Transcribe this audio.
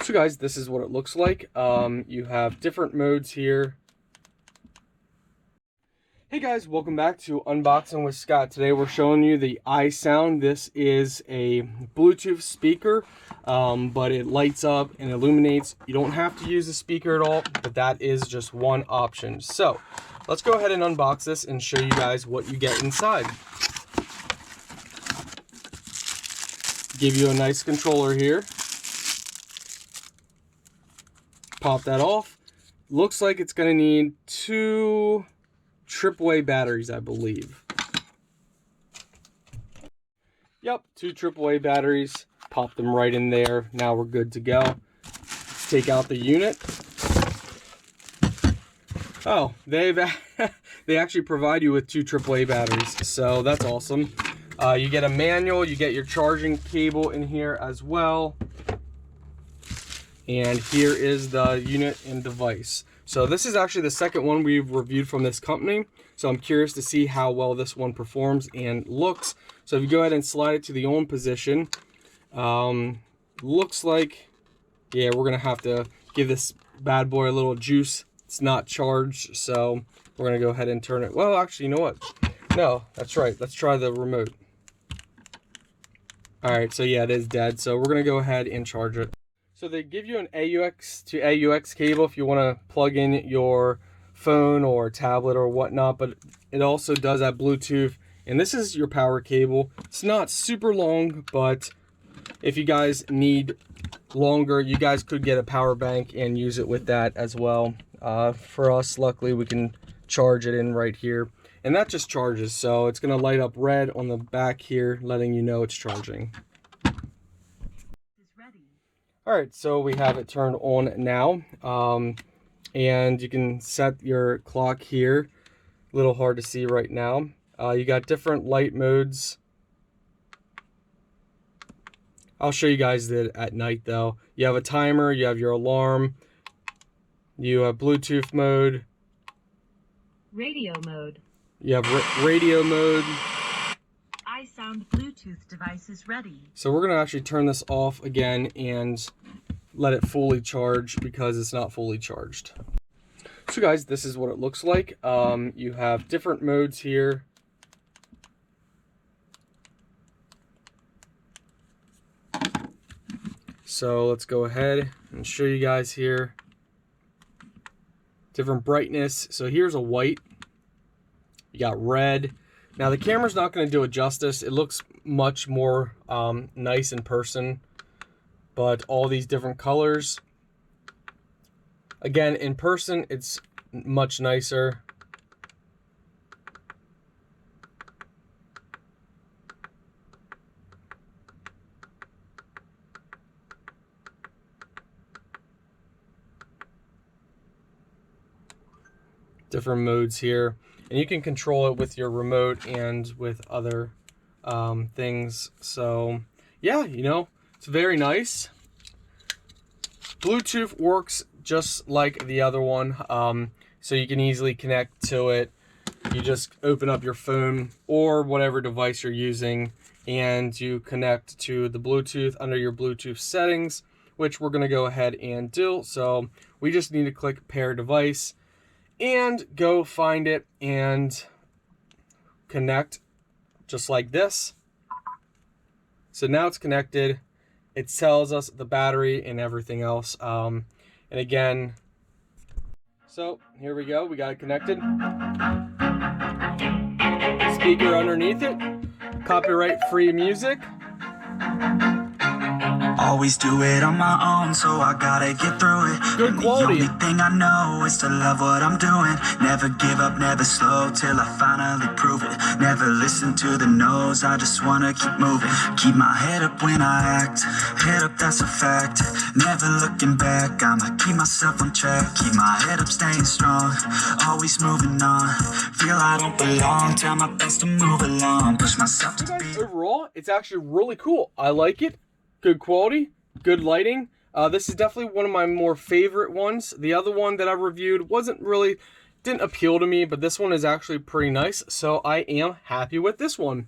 So guys, this is what it looks like. You have different modes here. Hey guys, welcome back to Unboxing with Scott. Today we're showing you the iSound. This is a Bluetooth speaker, but it lights up and illuminates. You don't have to use the speaker at all, but that is just one option. So let's go ahead and unbox this and show you guys what you get inside. Give you a nice controller here. Pop that off. Looks like it's going to need 2 AAA batteries, I believe. Yep, 2 AAA batteries. Pop them right in there. Now we're good to go. Let's take out the unit. Oh, they actually provide you with 2 AAA batteries, so that's awesome. You get a manual. You get your charging cable in here as well. And here is the unit and device. So this is actually the second one we've reviewed from this company. So I'm curious to see how well this one performs and looks. So if you go ahead and slide it to the on position, looks like, yeah, we're gonna have to give this bad boy a little juice. It's not charged, so we're gonna go ahead and turn it. Well, actually, you know what? No, that's right. Let's try the remote. All right, so yeah, it is dead. So we're gonna go ahead and charge it. So they give you an AUX to AUX cable if you want to plug in your phone or tablet or whatnot, but it also does have Bluetooth, and this is your power cable. It's not super long, but if you guys need longer, you guys could get a power bank and use it with that as well. For us, luckily, we can charge it in right here, and that just charges, so it's going to light up red on the back here, letting you know it's charging. All right, so we have it turned on now, and you can set your clock here. A little hard to see right now. You got different light modes. I'll show you guys that at night though. You have a timer, you have your alarm, you have Bluetooth mode. Radio mode. You have radio mode. iSound Bluetooth device is ready. So we're gonna actually turn this off again and let it fully charge because it's not fully charged. So guys, this is what it looks like. You have different modes here. So let's go ahead and show you guys here. Different brightness. So here's a white. You got red. Now the camera's not going to do it justice. It looks much more nice in person, but all these different colors. Again, in person, it's much nicer. Different modes here. And you can control it with your remote and with other things. So yeah, you know, it's very nice. Bluetooth works just like the other one, so you can easily connect to it. You just open up your phone or whatever device you're using, and you connect to the Bluetooth under your Bluetooth settings, which we're going to go ahead and do. So we just need to click pair device and go find it and connect just like this. So now it's connected. It tells us the battery and everything else. And again, so here we go. We got it connected. Speaker underneath it. Copyright free music. Always do it on my own, so I gotta get through it. Good quality. The only thing I know is to love what I'm doing. Never give up, never slow till I finally prove it. Never listen to the no's, I just wanna keep moving. Keep my head up when I act, head up, that's a fact. Never looking back, I'ma keep myself on track. Keep my head up, staying strong, always moving on. Feel I don't belong, try my best to move along. Push myself to be. Overall, it's actually really cool. I like it. Good quality, good lighting. This is definitely one of my more favorite ones. The other one that I reviewed didn't appeal to me, but this one is actually pretty nice. So I am happy with this one.